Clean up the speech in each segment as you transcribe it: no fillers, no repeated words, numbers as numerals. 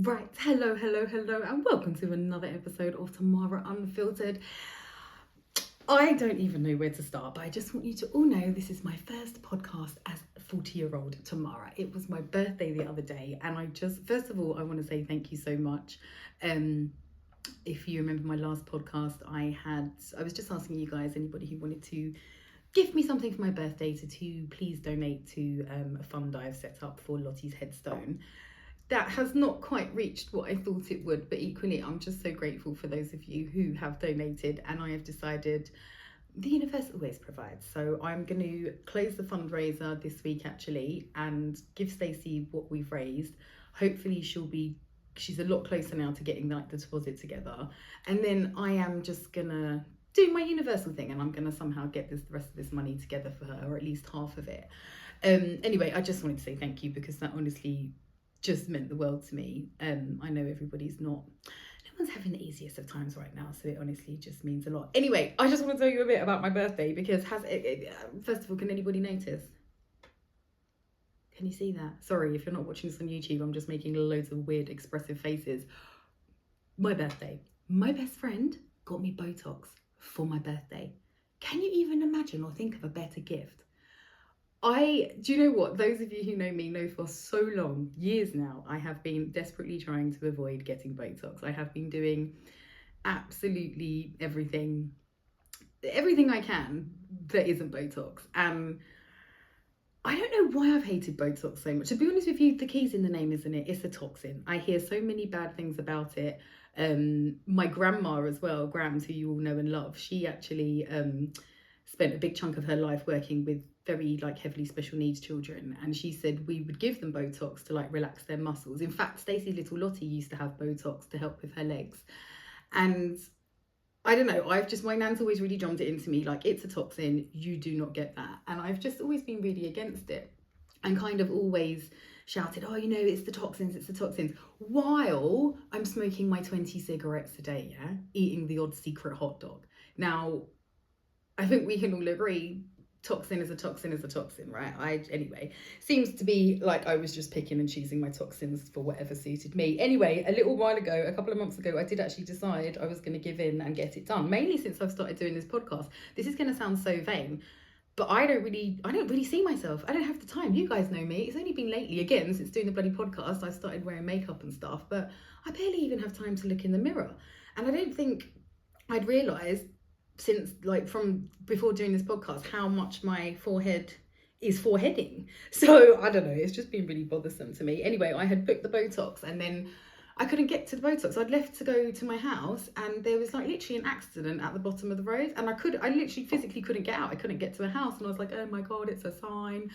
Right, hello, and welcome to another episode of Tamara Unfiltered. I don't even know where to start, but I just want you to all know this is my first podcast as a 40-year-old Tamara. It was my birthday the other day, and first of all, I want to say thank you so much. If you remember my last podcast, I was just asking you guys, anybody who wanted to give me something for my birthday, to please donate to a fund I've set up for Lottie's headstone. That has not quite reached what I thought it would, but equally I'm just so grateful for those of you who have donated, and I have decided the universe always provides. So I'm going to close the fundraiser this week actually and give Stacey what we've raised. Hopefully she's a lot closer now to getting like the deposit together, and then I am just gonna do my universal thing, and I'm gonna somehow get the rest of this money together for her, or at least half of it. Anyway, I just wanted to say thank you, because that honestly just meant the world to me. I know no one's having the easiest of times right now, so it honestly just means a lot. Anyway, I just want to tell you a bit about my birthday, because first of all, can anybody notice? Can you see that? Sorry, if you're not watching this on YouTube, I'm just making loads of weird expressive faces. My birthday. My best friend got me Botox for my birthday. Can you even imagine or think of a better gift? Do you know what? Those of you who know me know for so long, years now, I have been desperately trying to avoid getting Botox. I have been doing absolutely everything I can that isn't Botox. I don't know why I've hated Botox so much. To be honest with you, the key's in the name, isn't it? It's a toxin. I hear so many bad things about it. My grandma as well, Grams, who you all know and love, she actually spent a big chunk of her life working with very heavily special needs children, and she said we would give them Botox to relax their muscles. In fact, Stacey's little Lottie used to have Botox to help with her legs, and I don't know, my nan's always really drummed it into me, it's a toxin, you do not get that. And I've just always been really against it, and kind of always shouted, oh, it's the toxins, while I'm smoking my 20 cigarettes a day, eating the odd secret hot dog. Now, I think we can all agree toxin is a toxin, right? Anyway, seems to be like I was just picking and choosing my toxins for whatever suited me. Anyway, a couple of months ago, I did actually decide I was going to give in and get it done, mainly since I've started doing this podcast. This is going to sound so vain, but I don't really see myself. I don't have the time. You guys know me. It's only been lately, again, since doing the bloody podcast, I've started wearing makeup and stuff, but I barely even have time to look in the mirror. And I don't think I'd realised since from before doing this podcast how much my forehead is foreheading. So I don't know, it's just been really bothersome to me. Anyway, I had booked the Botox, and then I couldn't get to the Botox. I'd left to go to my house, and there was literally an accident at the bottom of the road, and I literally physically couldn't get out. I couldn't get to a house, and I was like, oh my god, it's a sign.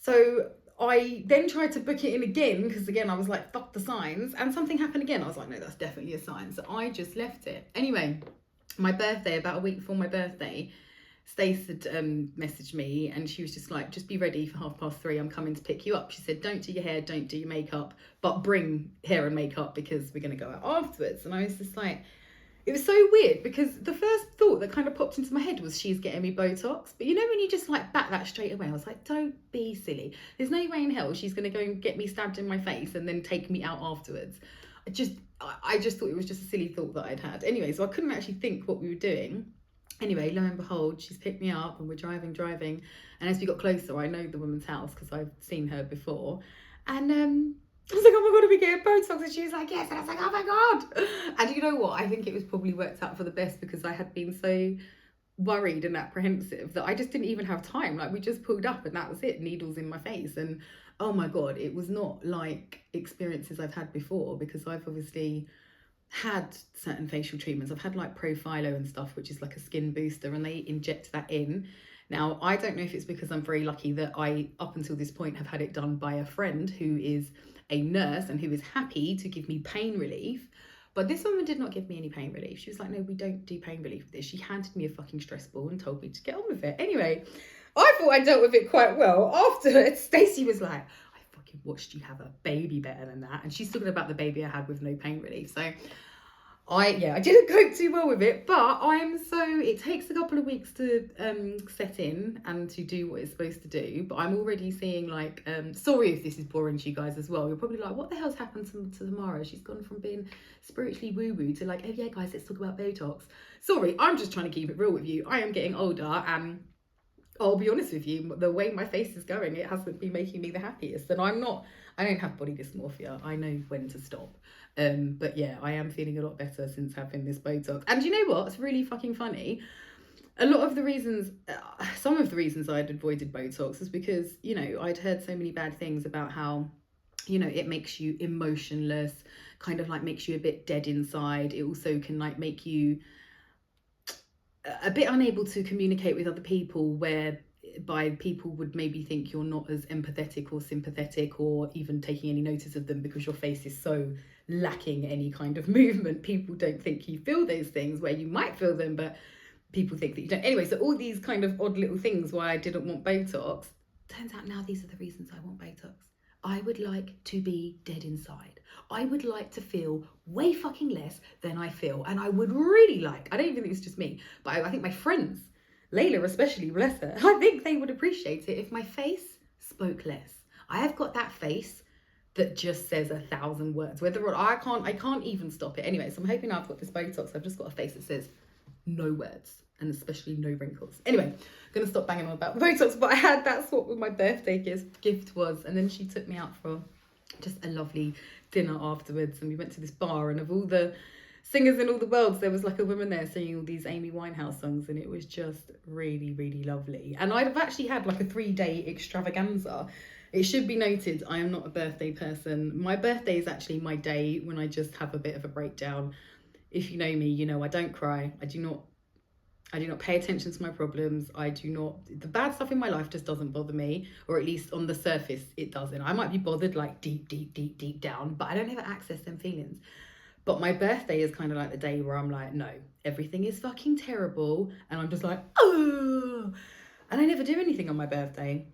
So I then tried to book it in again, because again I was like, fuck the signs, and something happened again. I was like, no, that's definitely a sign. So I just left it. Anyway, my birthday, about a week before my birthday, Stace had messaged me, and she was just like, just be ready for 3:30, I'm coming to pick you up. She said, don't do your hair, don't do your makeup, but bring hair and makeup, because we're going to go out afterwards. And I was just like, it was so weird, because the first thought that kind of popped into my head was she's getting me Botox. But when you just back that straight away, I was like, don't be silly. There's no way in hell she's going to go and get me stabbed in my face and then take me out afterwards. I just thought it was just a silly thought that I'd had. Anyway, so I couldn't actually think what we were doing. Anyway, lo and behold, she's picked me up, and we're driving. And as we got closer, I know the woman's house because I've seen her before. And I was like, oh my god, are we getting Botox? And she was like, yes. And I was like, oh my god. And you know what? I think it was probably worked out for the best, because I had been so worried and apprehensive that I just didn't even have time. We just pulled up, and that was it, needles in my face. And oh my god, it was not like experiences I've had before, because I've obviously had certain facial treatments. I've had Profilo and stuff, which is a skin booster, and they inject that in. Now, I don't know if it's because I'm very lucky that I, up until this point, have had it done by a friend who is a nurse and who is happy to give me pain relief. But this woman did not give me any pain relief. She was like, no, we don't do pain relief with this. She handed me a fucking stress ball and told me to get on with it. Anyway, I thought I dealt with it quite well. After, Stacey was like, I fucking watched you have a baby better than that. And she's talking about the baby I had with no pain relief. So I didn't cope too well with it, but it takes a couple of weeks to set in and to do what it's supposed to do. But I'm already seeing like, sorry if this is boring to you guys as well. You're probably like, what the hell's happened to Tamara? She's gone from being spiritually woo-woo to like, oh yeah, guys, let's talk about Botox. Sorry, I'm just trying to keep it real with you. I am getting older and I'll be honest with you, the way my face is going, it hasn't been making me the happiest. And I don't have body dysmorphia. I know when to stop. But yeah, I am feeling a lot better since having this Botox. And you know what? It's really fucking funny. Some of the reasons I'd avoided Botox is because, you know, I'd heard so many bad things about how, you know, it makes you emotionless, kind of like makes you a bit dead inside. It also can like make you a bit unable to communicate with other people, whereby people would maybe think you're not as empathetic or sympathetic or even taking any notice of them because your face is so lacking any kind of movement. People don't think you feel those things where you might feel them, but people think that you don't. Anyway, so all these kind of odd little things why I didn't want Botox. Turns out now these are the reasons I want Botox. I would like to be dead inside. I would like to feel way fucking less than I feel. And I would really like, I don't even think it's just me, but I think my friends, Layla especially, bless her, I think they would appreciate it if my face spoke less. I have got that face that just says 1,000 words, whether or I can't even stop it. Anyway, so I'm hoping I've got this Botox. I've just got a face that says no words, and especially no wrinkles. Anyway, I'm gonna stop banging on about the Botox, but that's what my birthday gift was. And then she took me out for just a lovely dinner afterwards, and we went to this bar, and of all the singers in all the worlds, there was like a woman there singing all these Amy Winehouse songs, and it was just really, really lovely. And I've actually had like a 3-day extravaganza. It should be noted, I am not a birthday person. My birthday is actually my day when I just have a bit of a breakdown. If you know me, you know I don't cry. I do not pay attention to my problems. The bad stuff in my life just doesn't bother me, or at least on the surface, it doesn't. I might be bothered like deep down, but I don't ever access them feelings. But my birthday is kind of like the day where I'm like, no, everything is fucking terrible. And I'm just like, oh, and I never do anything on my birthday.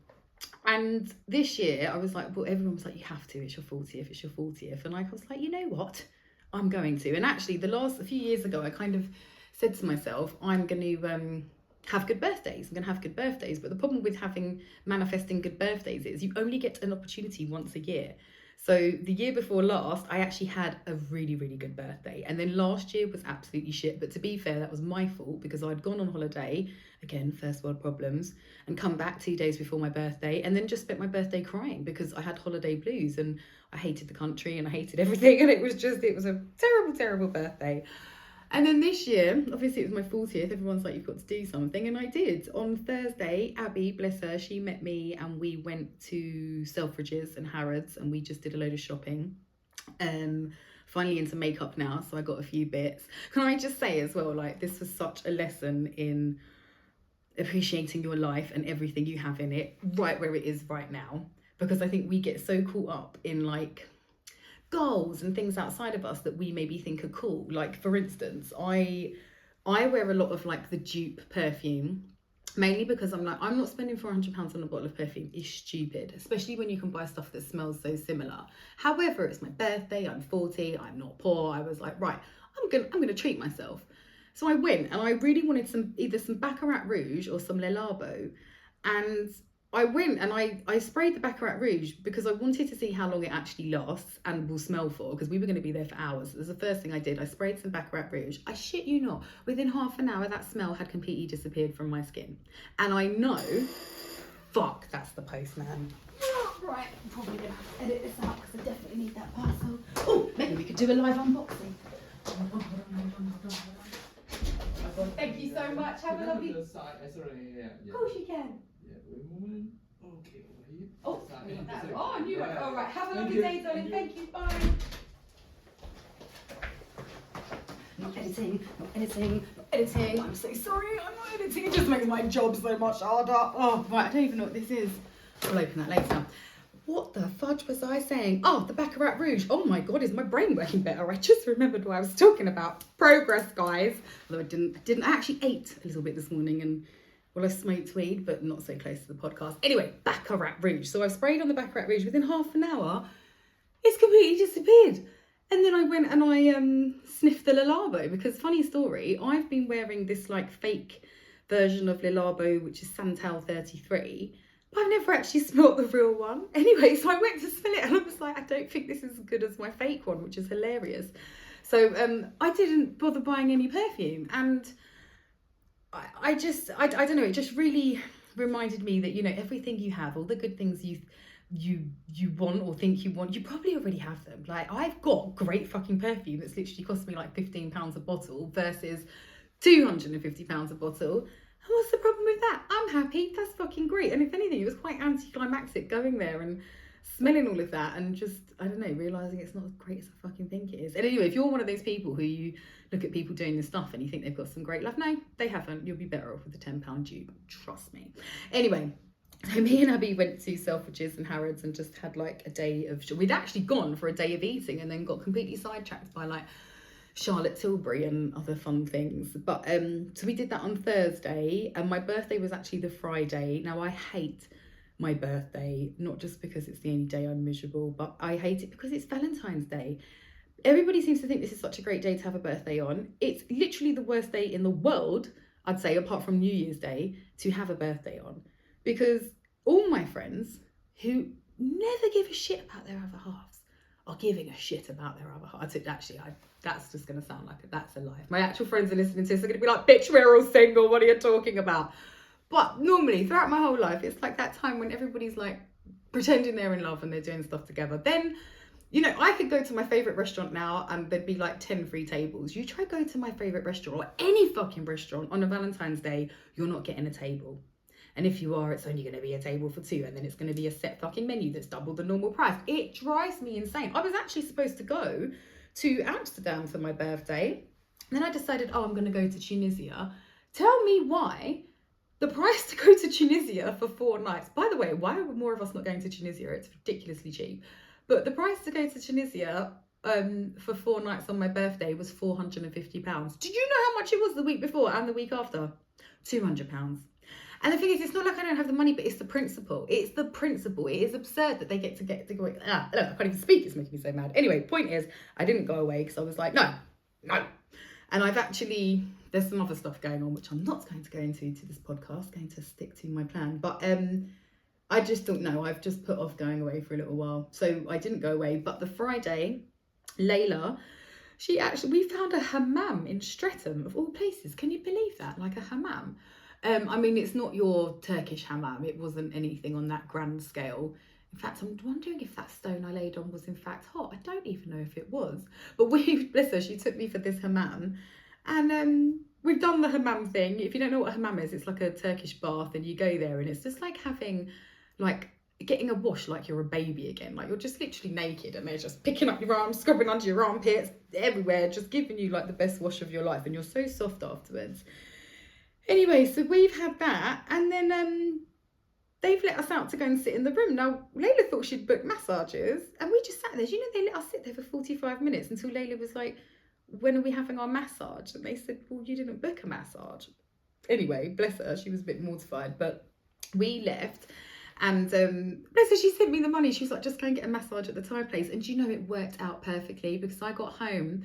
And this year I was like, well, everyone was like, you have to, it's your 40th. And I was like, you know what? I'm going to. And actually a few years ago, I kind of said to myself, I'm going to have good birthdays. I'm going to have good birthdays. But the problem with manifesting good birthdays is you only get an opportunity once a year. So the year before last, I actually had a really, really good birthday. And then last year was absolutely shit. But to be fair, that was my fault because I'd gone on holiday, again, first world problems, and come back 2 days before my birthday and then just spent my birthday crying because I had holiday blues and I hated the country and I hated everything. And it was a terrible, terrible birthday. And then this year, obviously it was my 40th, everyone's like, you've got to do something. And I did. On Thursday, Abby, bless her, she met me and we went to Selfridges and Harrods and we just did a load of shopping. Finally into makeup now, so I got a few bits. Can I just say as well, like, this was such a lesson in appreciating your life and everything you have in it, right where it is right now. Because I think we get so caught up in like goals and things outside of us that we maybe think are cool. Like for instance, I wear a lot of like the dupe perfume, mainly because I'm like, I'm not spending £400 on a bottle of perfume. It's stupid, especially when you can buy stuff that smells so similar. However, it's my birthday, I'm 40, I'm not poor. I was like, right, I'm gonna treat myself. So I went and I really wanted either some Baccarat Rouge or some Le Labo, and I went and I sprayed the Baccarat Rouge because I wanted to see how long it actually lasts and will smell for, because we were going to be there for hours. So it was the first thing I did. I sprayed some Baccarat Rouge. I shit you not, within half an hour that smell had completely disappeared from my skin. And I know, fuck, that's the postman. Right, I'm probably going to have to edit this out because I definitely need that parcel. Oh, maybe we could do a live unboxing. Hold on. Thank you so much. Have a lovely... Of course you can. Okay, over here. Oh, I knew it. All right. Have a lovely day, darling. Thank you. Bye. Not editing. I'm so sorry. I'm not editing. It just makes my job so much harder. Oh, right. I don't even know what this is. I'll open that later. What the fudge was I saying? Oh, the Baccarat Rouge. Oh my God, is my brain working better? I just remembered what I was talking about. Progress, guys. Although I didn't. I actually ate a little bit this morning and, well, I smoked weed, but not so close to the podcast. Anyway, Baccarat Rouge. So I've sprayed on the Baccarat Rouge. Within half an hour, it's completely disappeared. And then I went and I sniffed the Le Labo, because funny story, I've been wearing this like fake version of Le Labo, which is Santal 33. I've never actually smelt the real one. Anyway, so I went to smell it and I was like, I don't think this is as good as my fake one, which is hilarious. So I didn't bother buying any perfume. And I don't know, it just really reminded me that, you know, everything you have, all the good things you want or think you want, you probably already have them. Like, I've got great fucking perfume that's literally cost me like £15 a bottle versus £250 a bottle. And what's the problem with that? I'm happy. That's fucking great. And if anything, it was quite anticlimactic going there and smelling all of that and just, I don't know, realising it's not as great as I fucking think it is. And anyway, if you're one of those people who you look at people doing this stuff and you think they've got some great love, no, they haven't. You'll be better off with the £10 dupe. Trust me. Anyway, so me and Abby went to Selfridges and Harrods and just had like a day of, we'd actually gone for a day of eating and then got completely sidetracked by like Charlotte Tilbury and other fun things. But so we did that on Thursday, and my birthday was actually the Friday. Now, I hate my birthday, not just because it's the only day I'm miserable, but I hate it because it's Valentine's Day. Everybody seems to think this is such a great day to have a birthday on. It's literally the worst day in the world, I'd say, apart from New Year's Day, to have a birthday on, because all my friends who never give a shit about their other halves are giving a shit about their other halves. Actually, that's just going to sound like that's a lie. If my actual friends are listening to this, they're going to be like, bitch, we're all single. What are you talking about? But normally, throughout my whole life, it's like that time when everybody's like pretending they're in love and they're doing stuff together. Then, you know, I could go to my favourite restaurant now and there'd be like 10 free tables. You try go to my favourite restaurant or any fucking restaurant on a Valentine's Day, you're not getting a table. And if you are, it's only going to be a table for two, and then it's going to be a set fucking menu that's double the normal price. It drives me insane. I was actually supposed to go to Amsterdam for my birthday. And then I decided, I'm going to go to Tunisia. Tell me why the price to go to Tunisia for 4 nights. By the way, why are more of us not going to Tunisia? It's ridiculously cheap. But the price to go to Tunisia for 4 nights on my birthday was £450. Did you know how much it was the week before and the week after? £200. And the thing is, it's not like I don't have the money, but it's the principle. It's the principle. It is absurd that they get to go. Look, I can't even speak. It's making me so mad. Anyway, point is, I didn't go away because I was like, no. And I've actually, there's some other stuff going on, which I'm not going to go into to this podcast, going to stick to my plan. But I just don't know. I've just put off going away for a little while. So I didn't go away. But the Friday, Layla, we found a hammam in Streatham, of all places. Can you believe that? Like a hammam. I mean, it's not your Turkish hammam. It wasn't anything on that grand scale. In fact, I'm wondering if that stone I laid on was in fact hot. I don't even know if it was. But bless her, she took me for this hammam. And we've done the hammam thing. If you don't know what a hammam is, it's like a Turkish bath and you go there and it's just like getting a wash like you're a baby again. Like you're just literally naked and they're just picking up your arms, scrubbing under your armpits, everywhere, just giving you like the best wash of your life. And you're so soft afterwards. Anyway, so we've had that, and then they've let us out to go and sit in the room. Now, Layla thought she'd book massages, and we just sat there. You know, they let us sit there for 45 minutes until Layla was like, when are we having our massage? And they said, well, you didn't book a massage. Anyway, bless her, she was a bit mortified, but we left, and bless her, she sent me the money. She was like, just go and get a massage at the Thai place. And you know, it worked out perfectly because I got home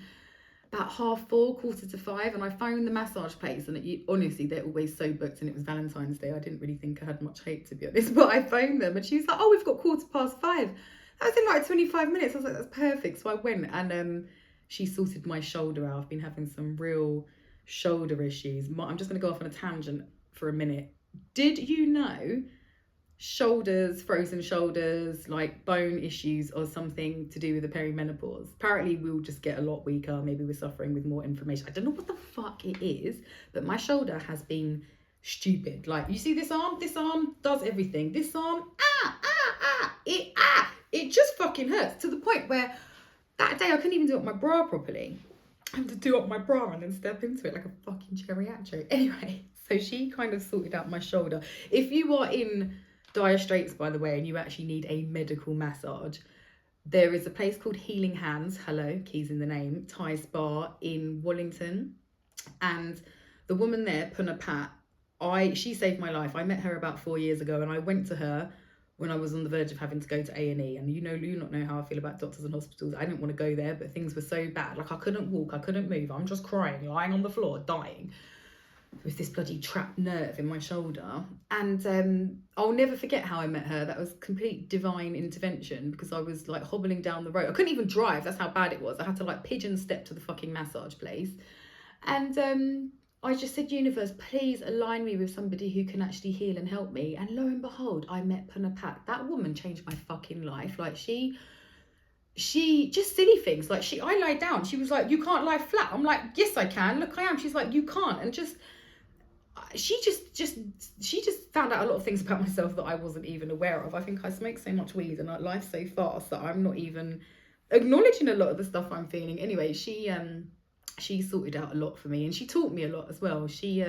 about 4:30, 4:45, and I phoned the massage place, and honestly, they're always so booked, and it was Valentine's Day. I didn't really think I had much hope, to be honest, but I phoned them, and she was like, oh, we've got 5:15. That was in like 25 minutes. I was like, that's perfect. So I went, and she sorted my shoulder out. I've been having some real shoulder issues. I'm just going to go off on a tangent for a minute. Did you know shoulders, frozen shoulders, like bone issues or something to do with the peri-menopause? Apparently we'll just get a lot weaker. Maybe we're suffering with more inflammation. I don't know what the fuck it is, but my shoulder has been stupid. Like, you see this arm does everything. This arm, it just fucking hurts to the point where that day I couldn't even do up my bra properly. I had to do up my bra and then step into it like a fucking geriatric. Anyway, so she kind of sorted out my shoulder. If you are in dire straits, by the way, and you actually need a medical massage, there is a place called Healing Hands, hello, keys in the name, Thai spa in Wallington, and the woman there, Puna Pat, she saved my life. I met her about 4 years ago, and I went to her when I was on the verge of having to go to A&E, and you not know how I feel about doctors and hospitals. I didn't want to go there, but things were so bad. Like, I couldn't walk, I couldn't move. I'm just crying, lying on the floor, dying with this bloody trapped nerve in my shoulder. And I'll never forget how I met her. That was complete divine intervention, because I was like hobbling down the road. I couldn't even drive. That's how bad it was. I had to like pigeon step to the fucking massage place. And I just said, universe, please align me with somebody who can actually heal and help me. And lo and behold, I met Peri-Menopause. That woman changed my fucking life. Like, she just silly things. Like, I lied down. She was like, you can't lie flat. I'm like, yes, I can. Look, I am. She's like, you can't. And she just found out a lot of things about myself that I wasn't even aware of. I think I smoke so much weed and life's so fast that I'm not even acknowledging a lot of the stuff I'm feeling. Anyway, she sorted out a lot for me, and she taught me a lot as well. She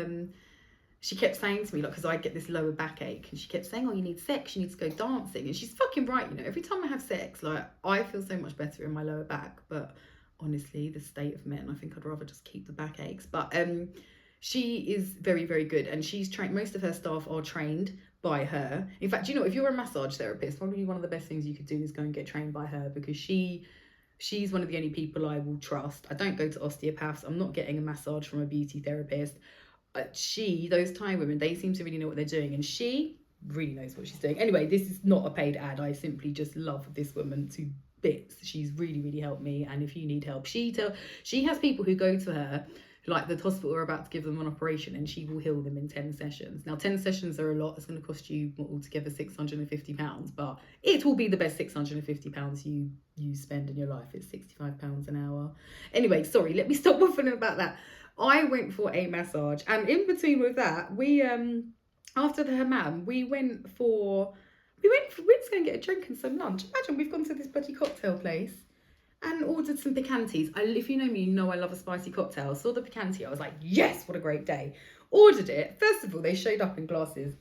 kept saying to me, like, because I get this lower backache, and she kept saying, oh, you need sex, you need to go dancing. And she's fucking right, every time I have sex, like, I feel so much better in my lower back. But honestly, the state of men, I think I'd rather just keep the backaches. But she is very, very good, and she's trained. Most of her staff are trained by her. In fact, if you're a massage therapist, probably one of the best things you could do is go and get trained by her, because she's one of the only people I will trust. I don't go to osteopaths. I'm not getting a massage from a beauty therapist. Those Thai women, they seem to really know what they're doing, and she really knows what she's doing. Anyway, this is not a paid ad. I simply just love this woman to bits. She's really, really helped me. And if you need help, she has people who go to her, like the hospital are about to give them an operation, and she will heal them in 10 sessions. Now, 10 sessions are a lot. It's going to cost you altogether £650, but it will be the best £650 you spend in your life. It's £65 an hour. Anyway, sorry, let me stop waffling about that. I went for a massage, and in between with that, we after the hammam, we went to go and get a drink and some lunch. Imagine, we've gone to this bloody cocktail place and ordered some picantis. If you know me, you know I love a spicy cocktail. Saw the picanti, I was like, yes, what a great day. Ordered it. First of all, they showed up in glasses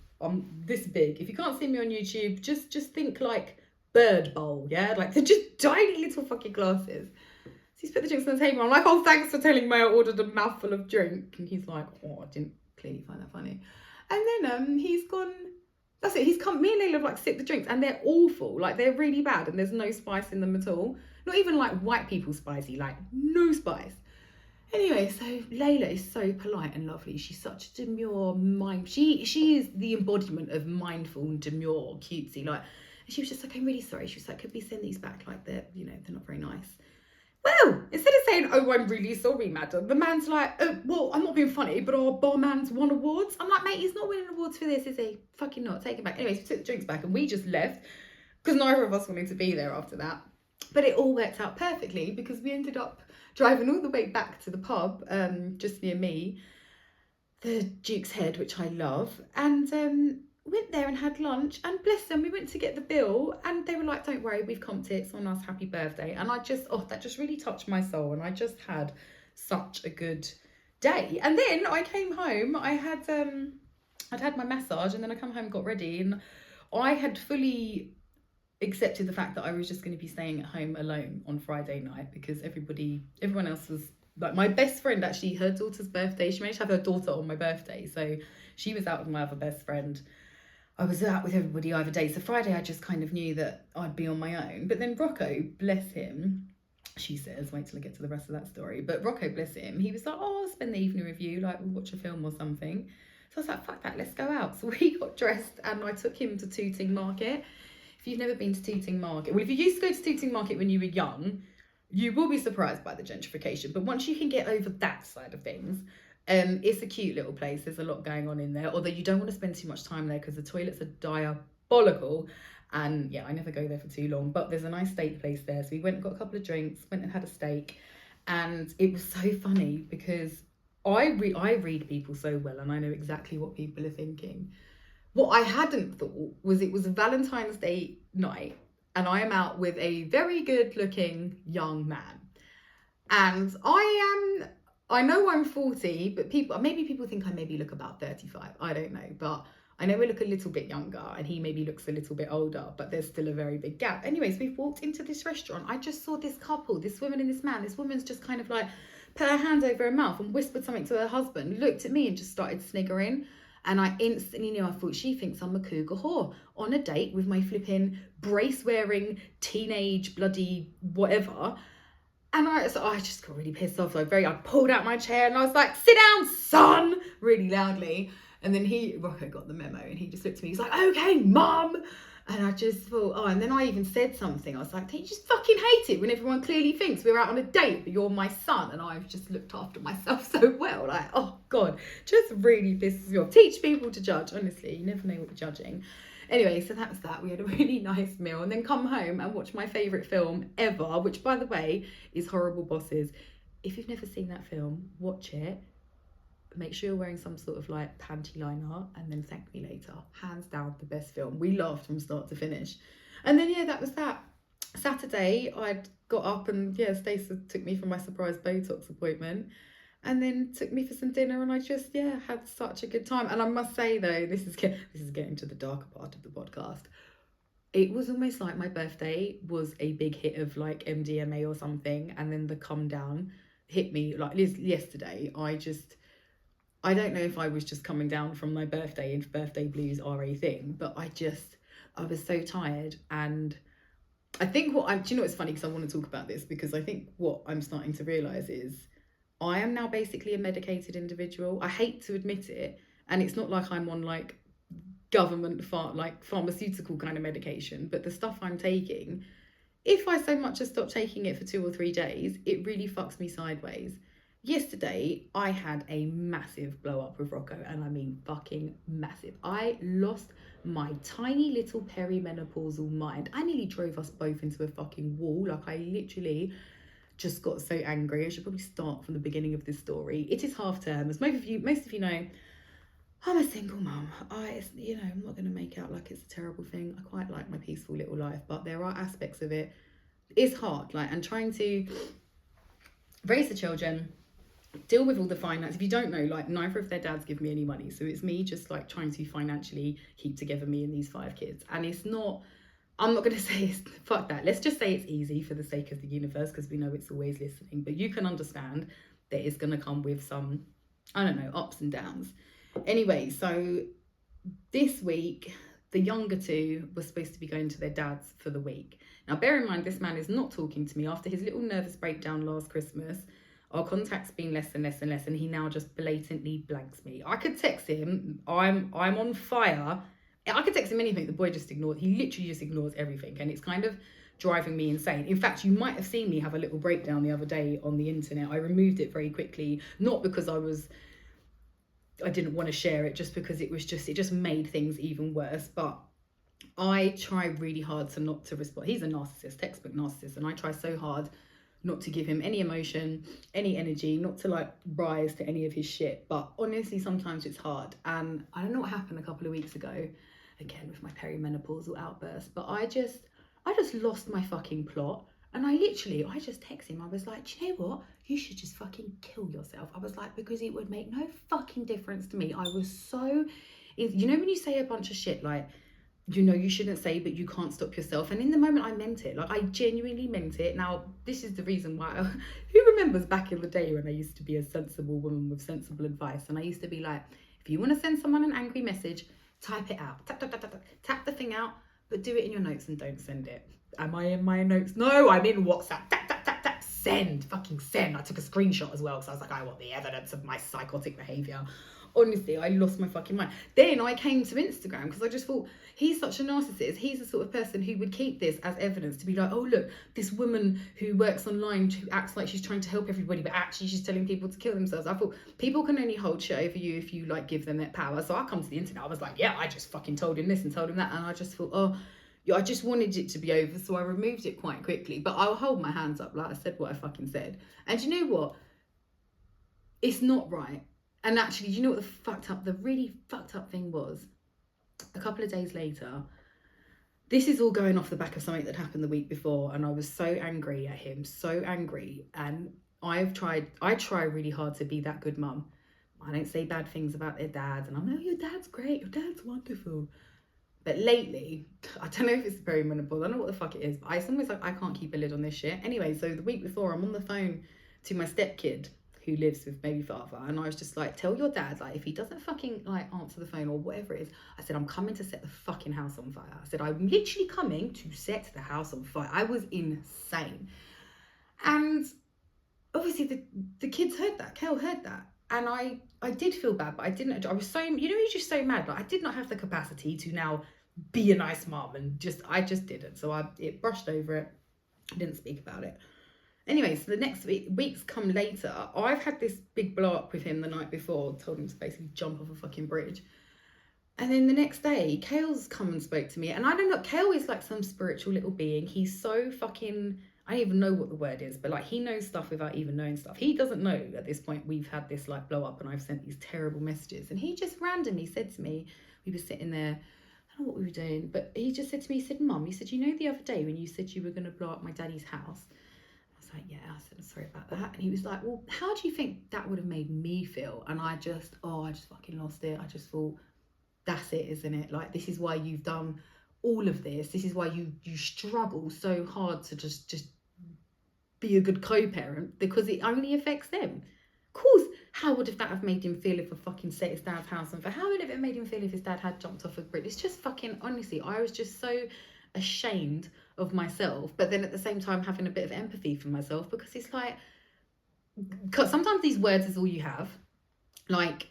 this big. If you can't see me on YouTube, just think like bird bowl, yeah? Like, they're just tiny little fucking glasses. So he's put the drinks on the table. I'm like, oh, thanks for telling me I ordered a mouthful of drink. And he's like, oh, I didn't clearly find that funny. And then he's gone, that's it. He's come, me and Layla have like sipped the drinks, and they're awful. Like, they're really bad, and there's no spice in them at all. Not even like white people spicy, like no spice. Anyway, so Layla is so polite and lovely. She's such a demure she is the embodiment of mindful and demure cutesy. Like, and she was just like, I'm really sorry. She was like, could we send these back? Like, they're not very nice. Well, instead of saying, oh, I'm really sorry, madam, the man's like, oh, well, I'm not being funny, but our barman's won awards. I'm like, mate, he's not winning awards for this, is he? Fucking not. Take it back. Anyways, we took the drinks back, and we just left, because neither of us wanted to be there after that. But it all worked out perfectly, because we ended up driving all the way back to the pub, just near me, the Duke's Head, which I love, and went there and had lunch, and bless them, we went to get the bill, and they were like, don't worry, we've comped it, it's on us, happy birthday. And that just really touched my soul, and I just had such a good day. And then I came home, I'd had my massage, and then I come home, got ready, and I had fully accepted the fact that I was just going to be staying at home alone on Friday night, because everyone else was, like, my best friend, actually, her daughter's birthday, she managed to have her daughter on my birthday, so she was out with my other best friend. I was out with everybody either day. So Friday, I just kind of knew that I'd be on my own. But then Rocco, bless him, she says, wait till I get to the rest of that story. But Rocco, bless him, he was like, oh, I'll spend the evening with you. Like, we'll watch a film or something. So I was like, fuck that, let's go out. So we got dressed, and I took him to Tooting Market. If you've never been to Tooting Market, well, if you used to go to Tooting Market when you were young, you will be surprised by the gentrification. But once you can get over that side of things, it's a cute little place. There's a lot going on in there, although you don't want to spend too much time there, because the toilets are diabolical. And yeah, I never go there for too long, but there's a nice steak place there. So we went and got a couple of drinks, went and had a steak, and it was so funny, because I read people so well, and I know exactly what people are thinking. What I hadn't thought was it was a Valentine's Day night, and I am out with a very good looking young man, and I know I'm 40, but maybe people think I maybe look about 35. I don't know, but I know we look a little bit younger, and he maybe looks a little bit older, but there's still a very big gap. Anyways, we've walked into this restaurant. I just saw this couple, this woman and this man. This woman's just kind of like put her hand over her mouth and whispered something to her husband, looked at me and just started sniggering. And I instantly knew, I thought, she thinks I'm a cougar whore on a date with my flipping brace-wearing teenage bloody whatever. And I just got really pissed off. I pulled out my chair and I was like, sit down, son, really loudly. And then Rocco got the memo and he just looked at me. He's like, okay, mum. And I just thought, and then I even said something. I was like, don't you just fucking hate it when everyone clearly thinks we're out on a date, but you're my son? And I've just looked after myself so well. Like, oh God, just really pisses me off. Teach people to judge, honestly. You never know what you're judging. Anyway, so that was that. We had a really nice meal and then come home and watch my favourite film ever, which, by the way, is Horrible Bosses. If you've never seen that film, watch it. Make sure you're wearing some sort of like panty liner and then thank me later. Hands down, the best film. We laughed from start to finish. And then, that was that. Saturday, I'd got up and, Stacey took me for my surprise Botox appointment and then took me for some dinner and I just, had such a good time. And I must say, though, this is getting to the darker part of the podcast. It was almost like my birthday was a big hit of like MDMA or something, and then the come down hit me like yesterday. I don't know if I was just coming down from my birthday, if birthday blues are a thing, but I was so tired. And I think do you know what's funny, because I want to talk about this, because I think what I'm starting to realise is I am now basically a medicated individual. I hate to admit it, and it's not like I'm on like government pharmaceutical kind of medication, but the stuff I'm taking, if I so much as stop taking it for 2 or 3 days, it really fucks me sideways. Yesterday, I had a massive blow up with Rocco, and I mean fucking massive. I lost my tiny little perimenopausal mind. I nearly drove us both into a fucking wall. Like, I literally just got so angry. I should probably start from the beginning of this story. It is half term. As most of you know, I'm a single mum. I'm not going to make out like it's a terrible thing. I quite like my peaceful little life, but there are aspects of it. It's hard, and trying to raise the children, deal with all the finance. If you don't know, neither of their dads give me any money, so it's me just trying to financially keep together me and these 5 kids. And it's not, I'm not going to say it's, fuck that, let's just say it's easy for the sake of the universe, because we know it's always listening, but you can understand that it's going to come with some, ups and downs. Anyway, so this week the younger 2 were supposed to be going to their dads for the week. Now bear in mind, this man is not talking to me after his little nervous breakdown last Christmas. Our contact's been less and less and less, and he now just blatantly blanks me. I could text him, I'm on fire. I could text him anything, the boy just ignores. He literally just ignores everything, and it's kind of driving me insane. In fact, you might have seen me have a little breakdown the other day on the internet. I removed it very quickly, not because I didn't want to share it, just because it just made things even worse. But I try really hard not to respond. He's a narcissist, textbook narcissist, and I try so hard not to give him any emotion, any energy, not to rise to any of his shit. But honestly, sometimes it's hard. And I don't know what happened a couple of weeks ago, again with my perimenopausal outburst, but I just lost my fucking plot. And I just text him. I was like, do you know what? You should just fucking kill yourself. I was like, because it would make no fucking difference to me. I was so, when you say a bunch of shit you shouldn't say, but you can't stop yourself. And in the moment, I meant it. I genuinely meant it. Now, this is the reason why. Who remembers back in the day when I used to be a sensible woman with sensible advice? And I used to be like, if you want to send someone an angry message, type it out. Tap, tap, tap, tap, tap. Tap the thing out, but do it in your notes and don't send it. Am I in my notes? No, I'm in WhatsApp. Tap, tap, tap, tap. Send. Fucking send. I took a screenshot as well, because I was like, I want the evidence of my psychotic behaviour. Honestly, I lost my fucking mind. Then I came to Instagram, because I just thought, he's such a narcissist. He's the sort of person who would keep this as evidence to be like, oh, look, this woman who works online, who acts like she's trying to help everybody, but actually she's telling people to kill themselves. I thought, people can only hold shit over you if you give them that power. So I come to the internet, I was like, I just fucking told him this and told him that. And I just thought, I just wanted it to be over. So I removed it quite quickly. But I'll hold my hands up. I said what I fucking said. And you know what? It's not right. And actually, you know what the really fucked up thing was? A couple of days later, this is all going off the back of something that happened the week before, and I was so angry at him, so angry. And I try really hard to be that good mum. I don't say bad things about their dads, and I'm like, your dad's great, your dad's wonderful. But lately, I don't know if it's perimenopausal, I don't know what the fuck it is, but it's almost like I can't keep a lid on this shit. Anyway, so the week before, I'm on the phone to my stepkid, who lives with baby father, and I was just like, tell your dad, like, if he doesn't fucking like answer the phone or whatever it is, I said, I'm coming to set the fucking house on fire. I said, I'm literally coming to set the house on fire. I was insane. And obviously the kids heard that, Kel heard that. And I did feel bad, but I didn't. I was so, you're just so mad. Like, I did not have the capacity to now be a nice mom, and I just didn't. So it brushed over it. I didn't speak about it. Anyway, so the next weeks come later. I've had this big blow up with him the night before, told him to basically jump off a fucking bridge. And then the next day, Kale's come and spoke to me. And I don't know, Kale is like some spiritual little being. He's so fucking, I don't even know what the word is, but like he knows stuff without even knowing stuff. He doesn't know at this point we've had this like blow up and I've sent these terrible messages. And he just randomly said to me, we were sitting there, I don't know what we were doing, but he just said to me, he said, Mum, he said, you know the other day when you said you were going to blow up my daddy's house? Like, yeah, I said, sorry about that. And he was like, well, how do you think that would have made me feel? And I just fucking lost it. I just thought, that's it, isn't it? Like, this is why you've done all of this. This is why you struggle so hard to just be a good co-parent, because it only affects them. Of course, how would that have made him feel if I fucking set his dad's house on fire? How would it have made him feel if his dad had jumped off a bridge? It's just fucking, honestly, I was just so ashamed of myself, but then at the same time having a bit of empathy for myself, because it's like, sometimes these words is all you have. Like,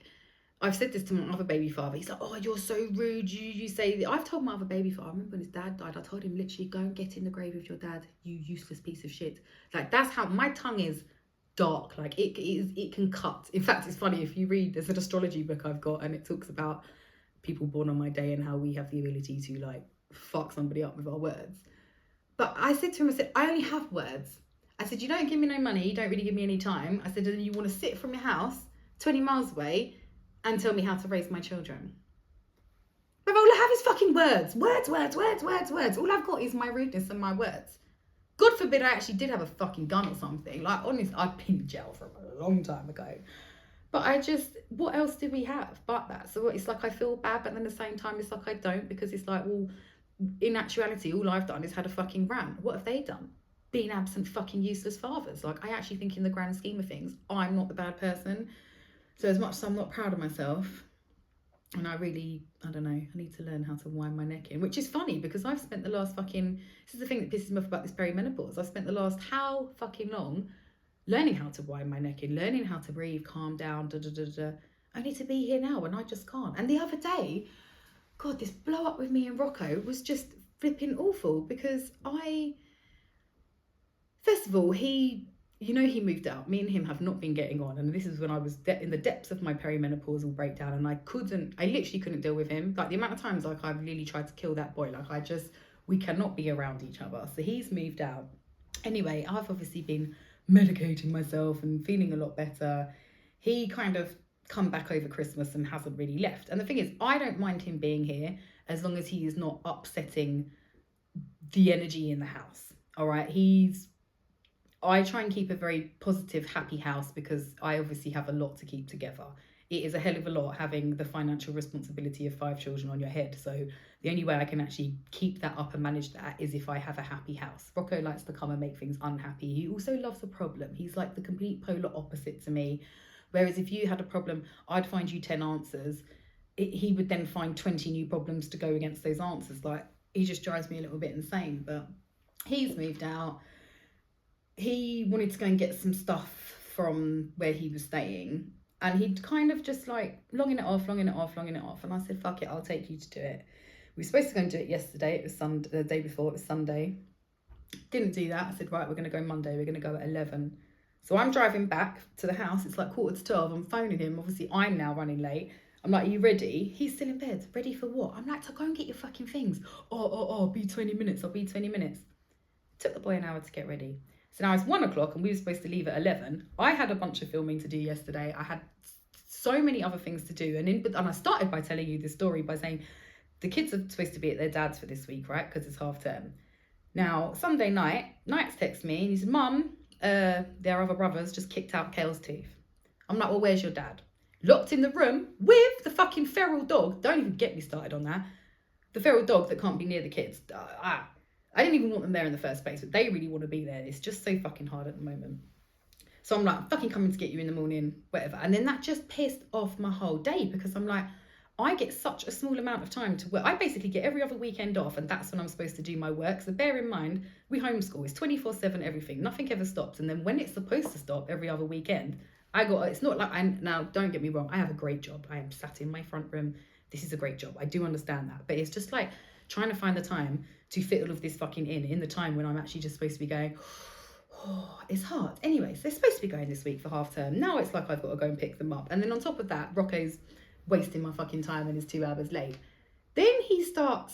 I've said this to my other baby father. He's like, oh, you're so rude. You say that. I've told my other baby father, I remember when his dad died, I told him literally, go and get in the grave with your dad, you useless piece of shit. Like, that's how my tongue is dark. Like, it can cut. In fact, it's funny, if you read, there's an astrology book I've got, and it talks about people born on my day and how we have the ability to like fuck somebody up with our words. But I said to him, I said, I only have words. I said, you don't give me no money, you don't really give me any time. I said, and you want to sit from your house 20 miles away and tell me how to raise my children. But all I have is fucking words. Words. All I've got is my rudeness and my words. God forbid I actually did have a fucking gun or something. Like, honestly, I've been in jail for a long time ago. But what else do we have but that? So it's like I feel bad, but then at the same time, it's like I don't, because it's like, well, in actuality, all I've done is had a fucking rant. What have they done? Being absent fucking useless fathers. Like, I actually think in the grand scheme of things, I'm not the bad person. So as much as I'm not proud of myself, and I don't know, I need to learn how to wind my neck in, which is funny because I've spent the last this is the thing that pisses me off about this peri-menopause. I've spent the last how fucking long learning how to wind my neck in, learning how to breathe, calm down, only to be here now and I just can't. And the other day, God, this blow up with me and Rocco was just flipping awful, because first of all, he moved out. Me and him have not been getting on. And this is when I was in the depths of my perimenopausal breakdown, and I literally couldn't deal with him. Like, the amount of times like I've really tried to kill that boy, like we cannot be around each other. So he's moved out. Anyway, I've obviously been medicating myself and feeling a lot better. He kind of come back over Christmas and hasn't really left. And the thing is, I don't mind him being here as long as he is not upsetting the energy in the house. All right. I try and keep a very positive, happy house, because I obviously have a lot to keep together. It is a hell of a lot having the financial responsibility of 5 children on your head. So the only way I can actually keep that up and manage that is if I have a happy house. Rocco likes to come and make things unhappy. He also loves a problem. He's like the complete polar opposite to me. Whereas if you had a problem, I'd find you 10 answers. He would then find 20 new problems to go against those answers. Like, he just drives me a little bit insane. But he's moved out. He wanted to go and get some stuff from where he was staying. And he'd kind of just like longing it off. And I said, fuck it, I'll take you to do it. We were supposed to go and do it yesterday. It was Sunday, the day before, it was Sunday. Didn't do that. I said, right, we're going to go Monday. We're going to go at 11. So I'm driving back to the house. It's like 11:45. I'm phoning him. Obviously, I'm now running late. I'm like, are you ready? He's still in bed. Ready for what? I'm like, to go and get your fucking things. I'll be 20 minutes. I'll be 20 minutes. Took the boy an hour to get ready. So now it's 1 o'clock and we were supposed to leave at 11. I had a bunch of filming to do yesterday. I had so many other things to do. And I started by telling you this story by saying the kids are supposed to be at their dad's for this week, right? Because it's half term. Now, Sunday night, Knights texts me and he said, Mum, their other brothers just kicked out Kale's tooth. I'm like, well, where's your dad? Locked in the room with the fucking feral dog. Don't even get me started on that. The feral dog that can't be near the kids. I didn't even want them there in the first place, but they really want to be there. It's just so fucking hard at the moment. So I'm like, I'm fucking coming to get you in the morning, whatever. And then that just pissed off my whole day because I'm like, I get such a small amount of time to work. I basically get every other weekend off, and that's when I'm supposed to do my work. So bear in mind, we homeschool. It's 24/7 everything. Nothing ever stops. And then when it's supposed to stop every other weekend, it's not like, now don't get me wrong, I have a great job. I am sat in my front room. This is a great job. I do understand that. But it's just like trying to find the time to fit all of this fucking in the time when I'm actually just supposed to be going, oh, it's hard. Anyways, they're supposed to be going this week for half term. Now it's like I've got to go and pick them up. And then on top of that, Rocco's wasting my fucking time and is 2 hours late. Then he starts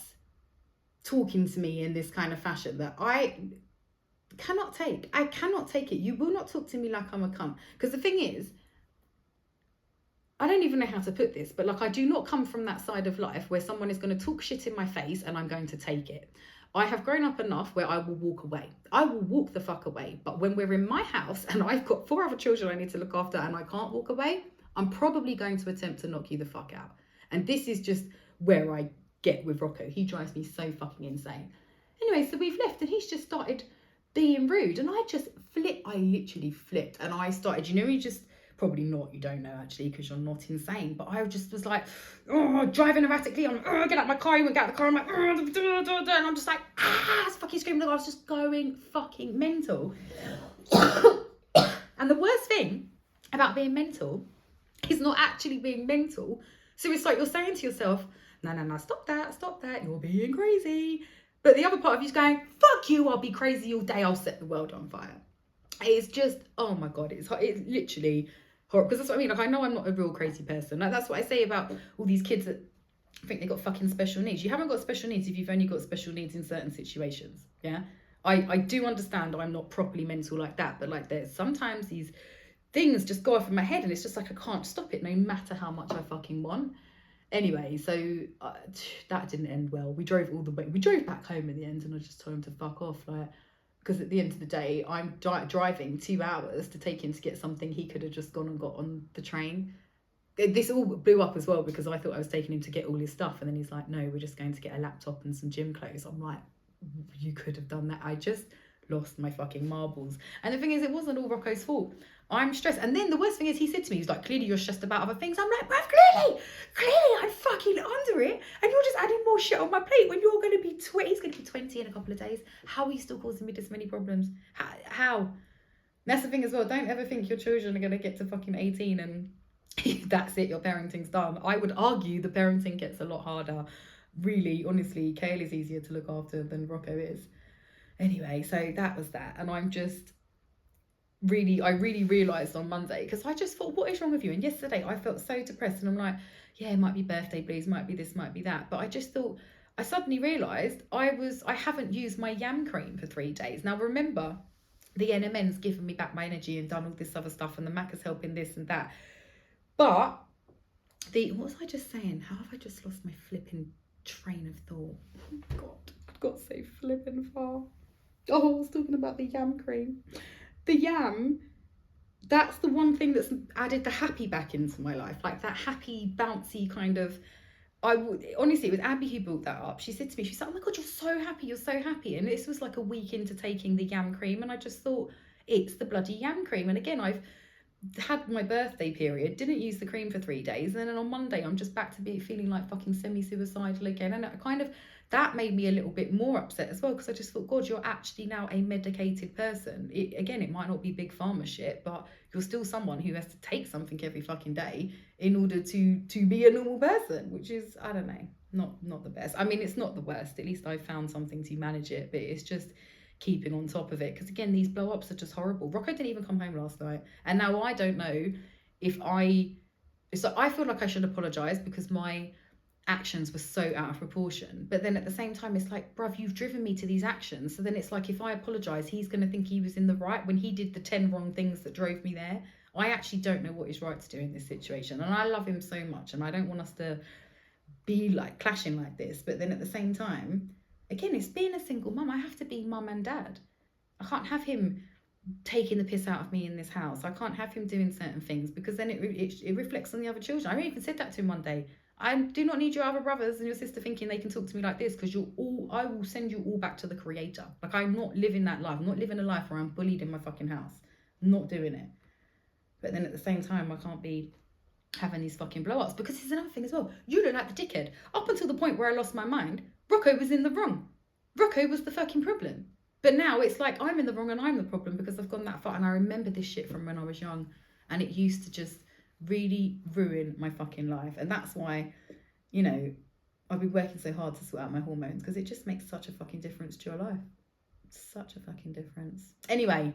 talking to me in this kind of fashion that I cannot take. I cannot take it. You will not talk to me like I'm a cunt. Because the thing is, I don't even know how to put this, but like, I do not come from that side of life where someone is going to talk shit in my face and I'm going to take it. I have grown up enough where I will walk away. I will walk the fuck away. But when we're in my house and I've got 4 other children I need to look after and I can't walk away, I'm probably going to attempt to knock you the fuck out. And this is just where I get with Rocco. He drives me so fucking insane. Anyway, so we've left and he's just started being rude. And I literally flipped. And I started, you just, probably not, you don't know actually, because you're not insane. But I just was like, driving erratically. I'm get out my car. He went out the car. I'm like, and I'm just like, it's fucking screaming. I was just going fucking mental. And the worst thing about being mental, he's not actually being mental. So it's like you're saying to yourself, no, stop that, you're being crazy. But the other part of you's going, fuck you, I'll be crazy all day, I'll set the world on fire. It's just, oh my God, it's literally horrible. Because that's what I mean, like, I know I'm not a real crazy person. Like, that's what I say about all these kids that think they got fucking special needs. You haven't got special needs if you've only got special needs in certain situations, yeah? I do understand I'm not properly mental like that, but like, there's sometimes these things just go off in my head and it's just like I can't stop it no matter how much I fucking want. Anyway, so that didn't end well. We drove back home in the end, and I just told him to fuck off, like, because at the end of the day, I'm driving 2 hours to take him to get something he could have just gone and got on the train. This all blew up as well because I thought I was taking him to get all his stuff, and then he's like, no, we're just going to get a laptop and some gym clothes. I'm like, you could have done that. I just lost my fucking marbles. And the thing is, it wasn't all Rocco's fault. I'm stressed. And then the worst thing is, he said to me, he's like, clearly you're stressed about other things. I'm like, bruv, clearly I'm fucking under it, and you're just adding more shit on my plate when you're going to be he's going to be 20 in a couple of days. How are you still causing me this many problems? How? That's the thing as well. Don't ever think your children are going to get to fucking 18 and that's it, your parenting's done. I would argue the parenting gets a lot harder. Really, honestly, Kale is easier to look after than Rocco is. Anyway, so that was that. And I'm just I really realised on Monday, because I just thought, what is wrong with you? And yesterday I felt so depressed, and I'm like, yeah, it might be birthday blues, might be this, might be that. But I just thought, I suddenly realised I haven't used my yam cream for 3 days. Now remember, the NMN's given me back my energy and done all this other stuff, and the Mac is helping this and that. But what was I just saying? How have I just lost my flipping train of thought? Oh God, I've got so flipping far. Oh, I was talking about the yam cream. The yam, that's the one thing that's added the happy back into my life. Like that happy, bouncy kind of, honestly, it was Abby who brought that up. She said to me, she's like, oh my God, you're so happy. And this was like a week into taking the yam cream. And I just thought, it's the bloody yam cream. And again, I've had my birthday period, didn't use the cream for 3 days. And then on Monday, I'm just back to feeling like fucking semi-suicidal again. And that made me a little bit more upset as well, because I just thought, God, you're actually now a medicated person. It might not be big pharma shit, but you're still someone who has to take something every fucking day in order to be a normal person, which is, I don't know, not the best. I mean, it's not the worst. At least I've found something to manage it, but it's just keeping on top of it. Because again, these blow-ups are just horrible. Rocco didn't even come home last night. And now I don't know if I feel like I should apologise because my actions were so out of proportion, but then at the same time it's like, bruv, you've driven me to these actions, so then it's like, if I apologise, he's going to think he was in the right when he did the 10 wrong things that drove me there. I actually don't know what is right to do in this situation, and I love him so much, and I don't want us to be like clashing like this. But then at the same time, again, it's being a single mum. I have to be mum and dad. I can't have him taking the piss out of me in this house. I can't have him doing certain things, because then it reflects on the other children. I even said that to him one day. I do not need your other brothers and your sister thinking they can talk to me like this, because I will send you all back to the creator. Like, I'm not living that life. I'm not living a life where I'm bullied in my fucking house. I'm not doing it. But then at the same time, I can't be having these fucking blow-ups, because it's another thing as well. You look like the dickhead. Up until the point where I lost my mind, Rocco was in the wrong. Rocco was the fucking problem. But now it's like I'm in the wrong and I'm the problem because I've gone that far. And I remember this shit from when I was young, and it used to just really ruin my fucking life. And that's why, you know, I've been working so hard to sort out my hormones, because it just makes such a fucking difference to your life. Such a fucking difference. Anyway,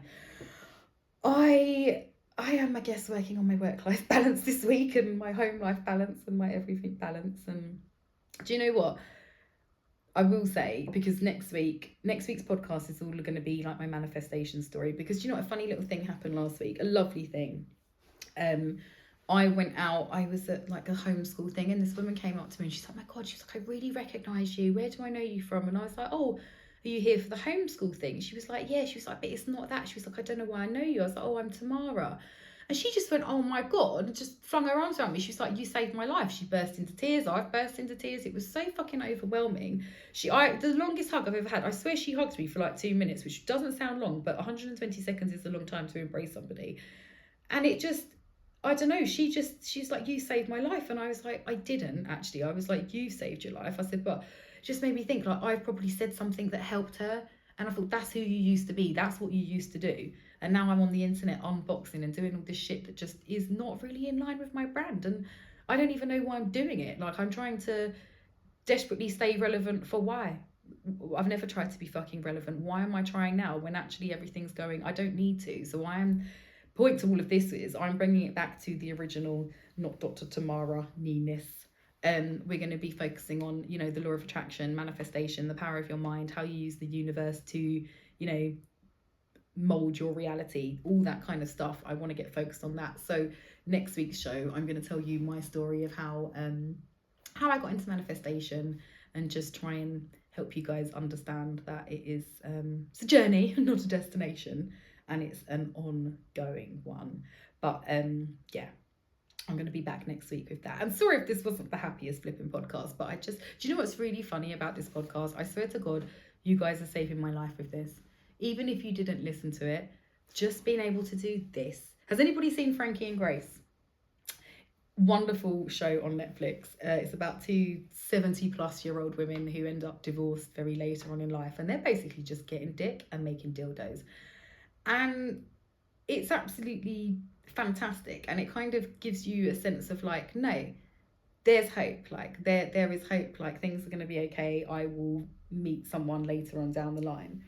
I am, I guess, working on my work-life balance this week, and my home life balance, and my everything balance. And do you know what? I will say, because next week's podcast is all going to be like my manifestation story, because do you know what, a funny little thing happened last week, a lovely thing. I went out, I was at like a homeschool thing, and this woman came up to me and she's like, my God, she's like, I really recognise you. Where do I know you from? And I was like, oh, are you here for the homeschool thing? She was like, yeah. She was like, but it's not that. She was like, I don't know why I know you. I was like, oh, I'm Tamara. And she just went, oh my God, and just flung her arms around me. She was like, you saved my life. She burst into tears. I've burst into tears. It was so fucking overwhelming. The longest hug I've ever had, I swear she hugged me for like 2 minutes, which doesn't sound long, but 120 seconds is a long time to embrace somebody. And it just, I don't know, she's like, you saved my life. And I was like, I didn't actually. I was like, you saved your life. I said, but it just made me think, like, I've probably said something that helped her. And I thought, that's who you used to be. That's what you used to do. And now I'm on the internet unboxing and doing all this shit that just is not really in line with my brand. And I don't even know why I'm doing it. Like, I'm trying to desperately stay relevant for why? I've never tried to be fucking relevant. Why am I trying now when actually everything's going, I don't need to. So point to all of this is I'm bringing it back to the original, not Dr. Tamara Newness. We're going to be focusing on, you know, the law of attraction, manifestation, the power of your mind, how you use the universe to, you know, mold your reality, all that kind of stuff. I want to get focused on that. So next week's show, I'm going to tell you my story of how I got into manifestation, and just try and help you guys understand that it is it's a journey, not a destination, and it's an ongoing one. But yeah, I'm going to be back next week with that. And sorry if this wasn't the happiest flipping podcast, but do you know what's really funny about this podcast? I swear to God, you guys are saving my life with this. Even if you didn't listen to it, just being able to do this. Has anybody seen Frankie and Grace? Wonderful show on Netflix. It's about two 70-plus-year-old women who end up divorced very later on in life, and they're basically just getting dick and making dildos. And it's absolutely fantastic, and it kind of gives you a sense of like, no, there's hope. Like there is hope. Like, things are going to be okay. I will meet someone later on down the line.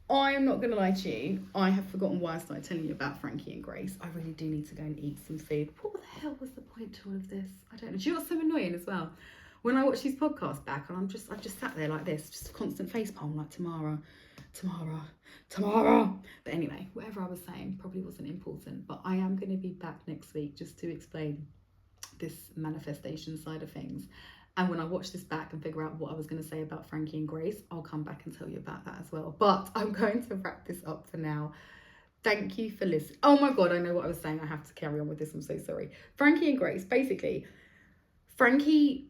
I'm not going to lie to you, I have forgotten why I started telling you about Frankie and Grace. I really do need to go and eat some food. What the hell was the point to all of this? I don't know. Do you know what's so annoying as well? When I watch these podcasts back, and I've just sat there like this, just a constant facepalm, like Tamara. But anyway, whatever I was saying probably wasn't important. But I am going to be back next week just to explain this manifestation side of things. And when I watch this back and figure out what I was going to say about Frankie and Grace, I'll come back and tell you about that as well. But I'm going to wrap this up for now. Thank you for listening. Oh my God, I know what I was saying. I have to carry on with this. I'm so sorry. Frankie and Grace, basically, Frankie,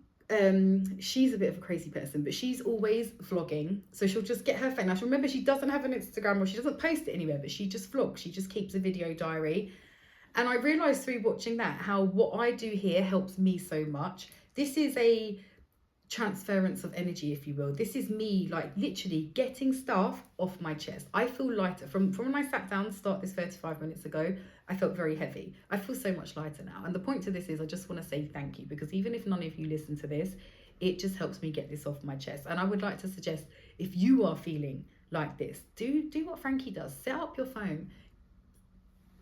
she's a bit of a crazy person, but she's always vlogging. So she'll just get her phone. Now, remember, she doesn't have an Instagram, or she doesn't post it anywhere, but she just vlogs. She just keeps a video diary. And I realised through watching that how what I do here helps me so much. This is a transference of energy, if you will. This is me, like, literally getting stuff off my chest. I feel lighter. From when I sat down to start this 35 minutes ago, I felt very heavy. I feel so much lighter now. And the point to this is I just want to say thank you, because even if none of you listen to this, it just helps me get this off my chest. And I would like to suggest, if you are feeling like this, do what Frankie does. Set up your phone.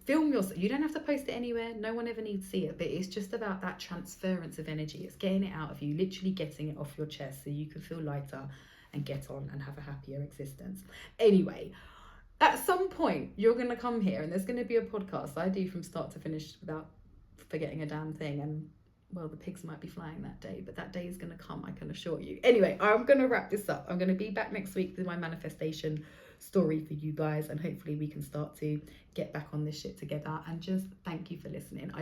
Film yourself. You don't have to post it anywhere. No one ever needs to see it, but it's just about that transference of energy. It's getting it out of you, literally getting it off your chest so you can feel lighter and get on and have a happier existence. Anyway, at some point, you're going to come here and there's going to be a podcast I do from start to finish without forgetting a damn thing. And, well, the pigs might be flying that day, but that day is going to come, I can assure you. Anyway, I'm going to wrap this up. I'm going to be back next week with my manifestation story for you guys, and hopefully we can start to get back on this shit together. And just thank you for listening.